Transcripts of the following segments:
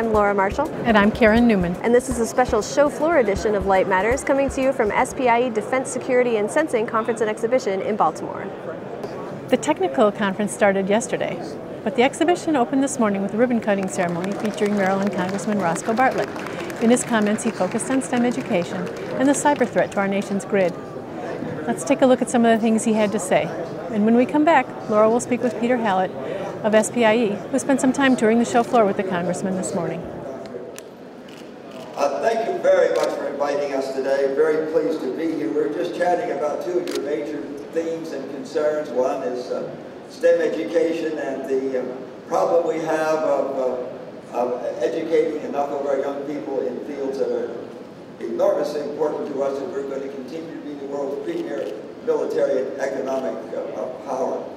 I'm Laura Marshall. And I'm Karen Newman. And this is a special show floor edition of Light Matters coming to you from SPIE Defense Security and Sensing Conference and Exhibition in Baltimore. The technical conference started yesterday, but the exhibition opened this morning with a ribbon-cutting ceremony featuring Maryland Congressman Roscoe Bartlett. In his comments, he focused on STEM education and the cyber threat to our nation's grid. Let's take a look at some of the things he had to say. And when we come back, Laura will speak with Peter Hallett of SPIE, who spent some time touring the show floor with the Congressman this morning. Thank you very much for inviting us today. Very pleased to be here. We're just chatting about two of your major themes and concerns. One is STEM education and the problem we have of educating enough of our young people in fields that are enormously important to us if we're going to continue to be the world's premier military and economic power.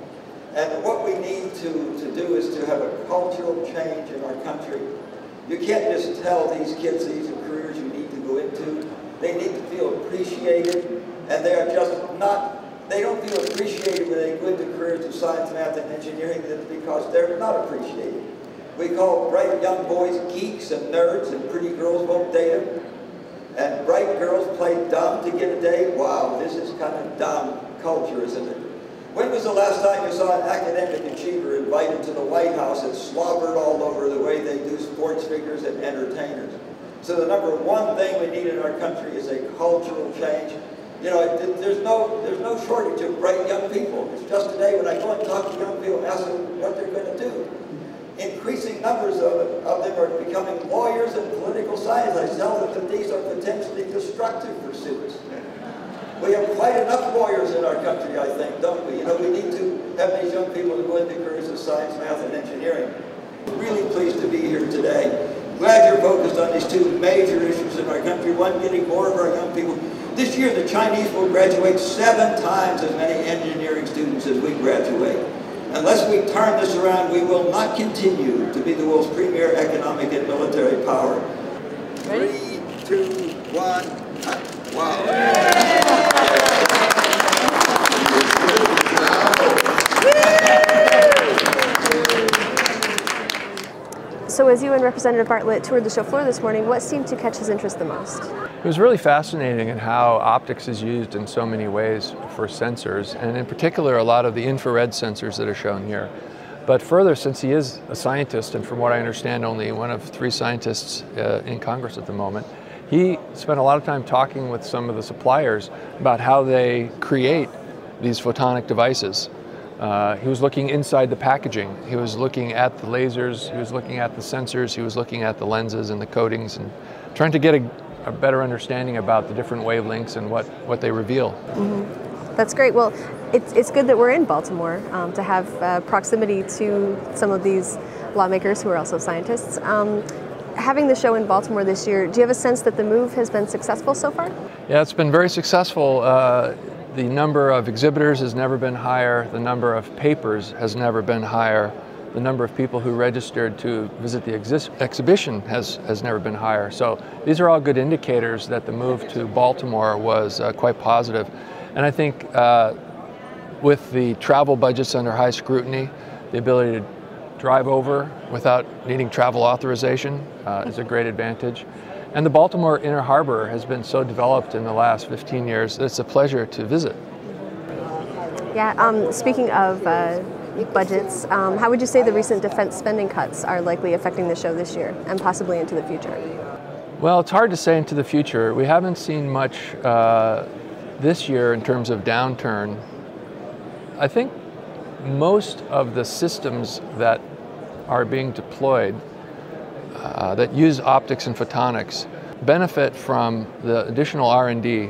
And what we need to do is to have a cultural change in our country. You can't just tell these kids these are careers you need to go into. They need to feel appreciated, and they are just not, they don't feel appreciated when they go into careers of science, math, and engineering. That's because they're not appreciated. We call bright young boys geeks and nerds, and pretty girls won't date them. And bright girls play dumb to get a date. Wow, this is kind of dumb culture, isn't it? When was the last time you saw an academic achiever invited to the White House and slobbered all over the way they do sports figures and entertainers? So the number one thing we need in our country is a cultural change. You know, there's no shortage of bright young people. It's just today when I go and talk to young people and ask them what they're going to do. Increasing numbers of them are becoming lawyers and political science. I tell them that these are potentially destructive pursuits. We have quite enough lawyers in our country, I think, don't we? You know, we need to have these young people to go into careers of science, math, and engineering. Really pleased to be here today. Glad you're focused on these two major issues in our country. One, getting more of our young people. This year, the Chinese will graduate 7 times as many engineering students as we graduate. Unless we turn this around, we will not continue to be the world's premier economic and military power. Ready? 3, 2, 1. Wow. So as you and Representative Bartlett toured the show floor this morning, what seemed to catch his interest the most? It was really fascinating in how optics is used in so many ways for sensors, and in particular a lot of the infrared sensors that are shown here. But further, since he is a scientist, and from what I understand only one of 3 scientists in Congress at the moment, he spent a lot of time talking with some of the suppliers about how they create these photonic devices. He was looking inside the packaging. He was looking at the lasers, he was looking at the sensors, he was looking at the lenses and the coatings and trying to get a better understanding about the different wavelengths and what they reveal. Mm-hmm. That's great. Well, it's good that we're in Baltimore to have proximity to some of these lawmakers who are also scientists. Having the show in Baltimore this year, do you have a sense that the move has been successful so far? Yeah, it's been very successful. The number of exhibitors has never been higher. The number of papers has never been higher. The number of people who registered to visit the exhibition has never been higher. So these are all good indicators that the move to Baltimore was quite positive. And I think with the travel budgets under high scrutiny, the ability to drive over without needing travel authorization is a great advantage. And the Baltimore Inner Harbor has been so developed in the last 15 years that it's a pleasure to visit. Yeah, speaking of budgets, how would you say the recent defense spending cuts are likely affecting the show this year and possibly into the future? Well, it's hard to say into the future. We haven't seen much this year in terms of downturn. I think most of the systems that are being deployed that use optics and photonics benefit from the additional R&D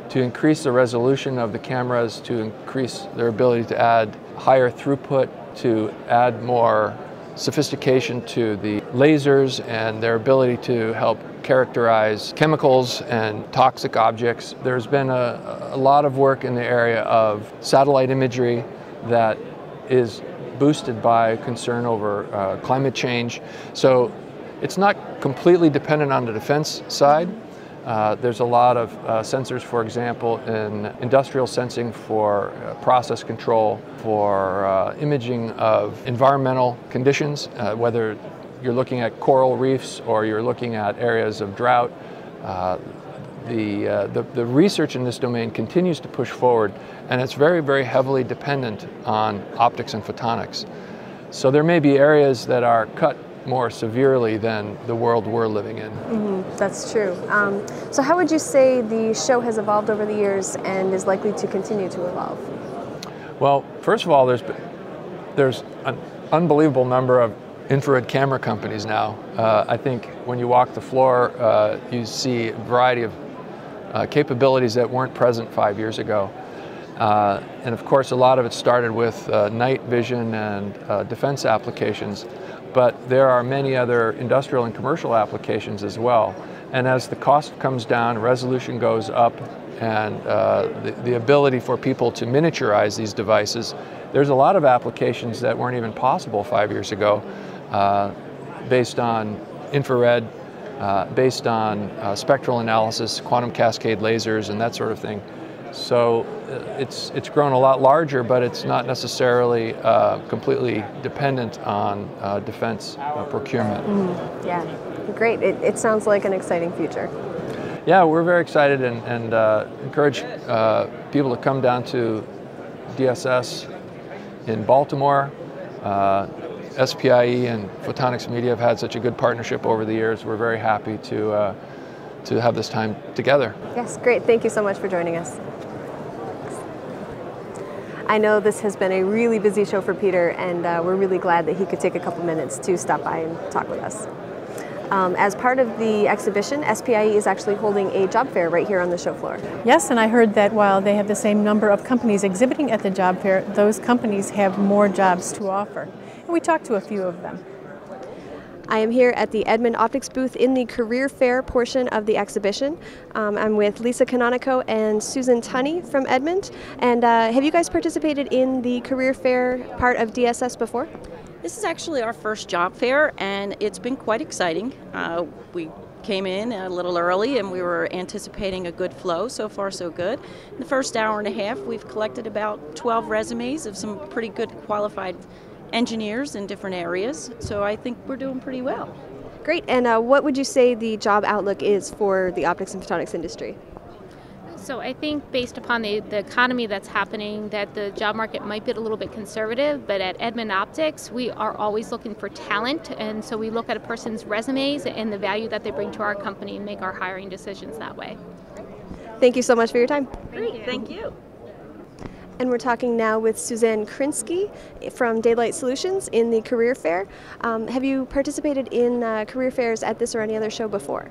to increase the resolution of the cameras, to increase their ability to add higher throughput, to add more sophistication to the lasers and their ability to help characterize chemicals and toxic objects. There's been a lot of work in the area of satellite imagery that is boosted by concern over climate change. So it's not completely dependent on the defense side. There's a lot of sensors, for example, in industrial sensing for process control, for imaging of environmental conditions, whether you're looking at coral reefs or you're looking at areas of drought. The research in this domain continues to push forward, and it's very, very heavily dependent on optics and photonics. So there may be areas that are cut more severely than the world we're living in. That's true. So how would you say the show has evolved over the years and is likely to continue to evolve? Well, first of all, there's an unbelievable number of infrared camera companies now. I think when you walk the floor, you see a variety of capabilities that weren't present 5 years ago. And of course, a lot of it started with night vision and defense applications, but there are many other industrial and commercial applications as well. And as the cost comes down, resolution goes up, and the ability for people to miniaturize these devices, there's a lot of applications that weren't even possible 5 years ago, based on infrared, based on spectral analysis, quantum cascade lasers, and that sort of thing. So it's grown a lot larger, but it's not necessarily completely dependent on defense procurement. Yeah, great. It sounds like an exciting future. Yeah, we're very excited and encourage people to come down to DSS in Baltimore. SPIE and Photonics Media have had such a good partnership over the years. We're very happy to have this time together. Yes, great. Thank you so much for joining us. I know this has been a really busy show for Peter, and we're really glad that he could take a couple minutes to stop by and talk with us. As part of the exhibition, SPIE is actually holding a job fair right here on the show floor. Yes, and I heard that while they have the same number of companies exhibiting at the job fair, those companies have more jobs to offer. And we talked to a few of them. I am here at the Edmund Optics booth in the career fair portion of the exhibition. I'm with Lisa Canonico and Susan Tunney from Edmund. And have you guys participated in the career fair part of DSS before? This is actually our first job fair, and it's been quite exciting. We came in a little early, and we were anticipating a good flow. So far, so good. In the first hour and a half, we've collected about 12 resumes of some pretty good qualified engineers in different areas, so I think we're doing pretty well. Great, and what would you say the job outlook is for the optics and photonics industry? So I think based upon the economy that's happening, that the job market might be a little bit conservative, but at Edmund Optics, we are always looking for talent, and so we look at a person's resumes and the value that they bring to our company and make our hiring decisions that way. Thank you so much for your time. Great, thank you. And we're talking now with Suzanne Krinsky from Daylight Solutions in the career fair. Have you participated in career fairs at this or any other show before?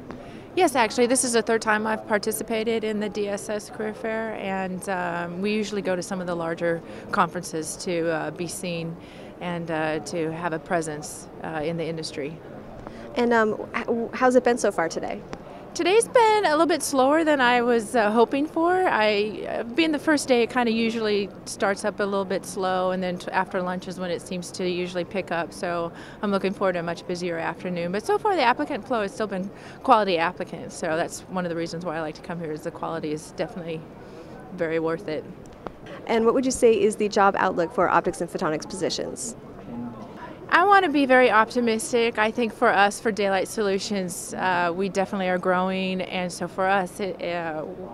Yes, actually, this is the third time I've participated in the DSS career fair, and we usually go to some of the larger conferences to be seen and to have a presence in the industry. And how's it been so far today? Today's been a little bit slower than I was hoping for. Being the first day, it kind of usually starts up a little bit slow, and then after lunch is when it seems to usually pick up. So I'm looking forward to a much busier afternoon. But so far, the applicant flow has still been quality applicants. So that's one of the reasons why I like to come here, is the quality is definitely very worth it. And what would you say is the job outlook for optics and photonics positions? I want to be very optimistic. I think for us, for Daylight Solutions, we definitely are growing, and so for us,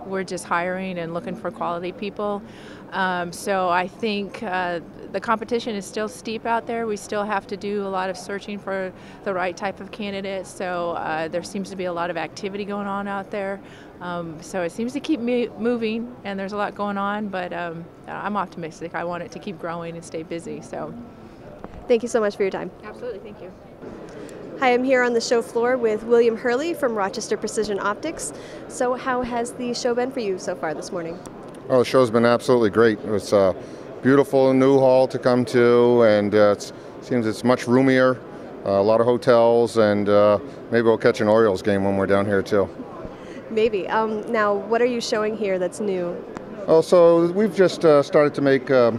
we're just hiring and looking for quality people. So I think the competition is still steep out there. We still have to do a lot of searching for the right type of candidate, so there seems to be a lot of activity going on out there. So it seems to keep me moving, and there's a lot going on, but I'm optimistic. I want it to keep growing and stay busy. So. Thank you so much for your time. Absolutely, thank you. Hi, I'm here on the show floor with William Hurley from Rochester Precision Optics. So how has the show been for you so far this morning? Oh, the show's been absolutely great. It's a beautiful new hall to come to, and it seems it's much roomier, a lot of hotels, and maybe we'll catch an Orioles game when we're down here too. Maybe. Now, what are you showing here that's new? Oh, so we've just started to make a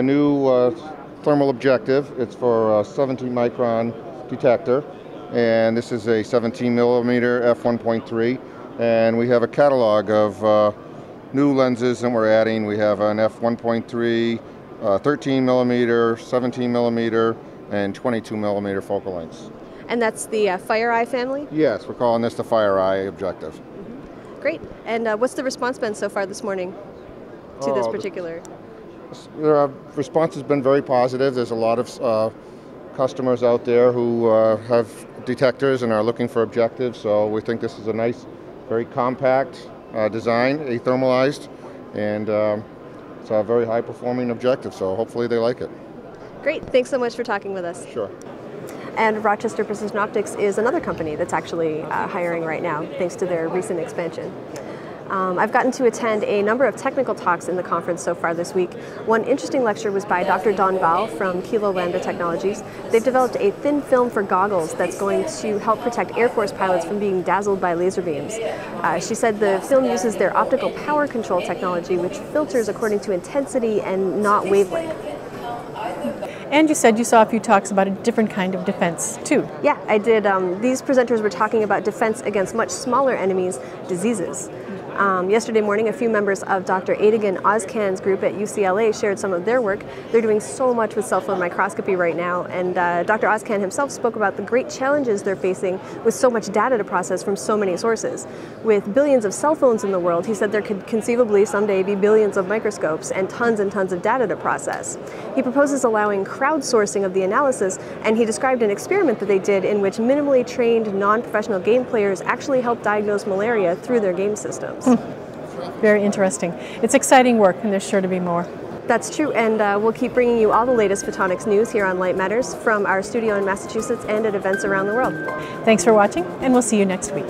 new thermal objective. It's for a 17 micron detector, and this is a 17 millimeter f1.3, and we have a catalog of new lenses that we're adding. We have an f1.3, 13 millimeter, 17 millimeter, and 22 millimeter focal lengths. And that's the FireEye family? Yes, we're calling this the FireEye objective. Great. And what's the response been so far this morning to this particular? The response has been very positive. There's a lot of customers out there who have detectors and are looking for objectives, so we think this is a nice, very compact design, athermalized, and it's a very high-performing objective, so hopefully they like it. Great. Thanks so much for talking with us. Sure. And Rochester Precision Optics is another company that's actually hiring right now, thanks to their recent expansion. I've gotten to attend a number of technical talks in the conference so far this week. One interesting lecture was by Dr. Dawn Val from Kilo Lambda Technologies. They've developed a thin film for goggles that's going to help protect Air Force pilots from being dazzled by laser beams. She said the film uses their optical power control technology, which filters according to intensity and not wavelength. And you said you saw a few talks about a different kind of defense, too. Yeah, I did. These presenters were talking about defense against much smaller enemies, diseases. Yesterday morning, a few members of Dr. Adigan Ozcan's group at UCLA shared some of their work. They're doing so much with cell phone microscopy right now, and Dr. Ozcan himself spoke about the great challenges they're facing with so much data to process from so many sources. With billions of cell phones in the world, he said there could conceivably someday be billions of microscopes and tons of data to process. He proposes allowing crowdsourcing of the analysis, and he described an experiment that they did in which minimally trained non-professional game players actually helped diagnose malaria through their game systems. Very interesting. It's exciting work, and there's sure to be more. That's true, and we'll keep bringing you all the latest photonics news here on Light Matters from our studio in Massachusetts and at events around the world. Thanks for watching, and we'll see you next week.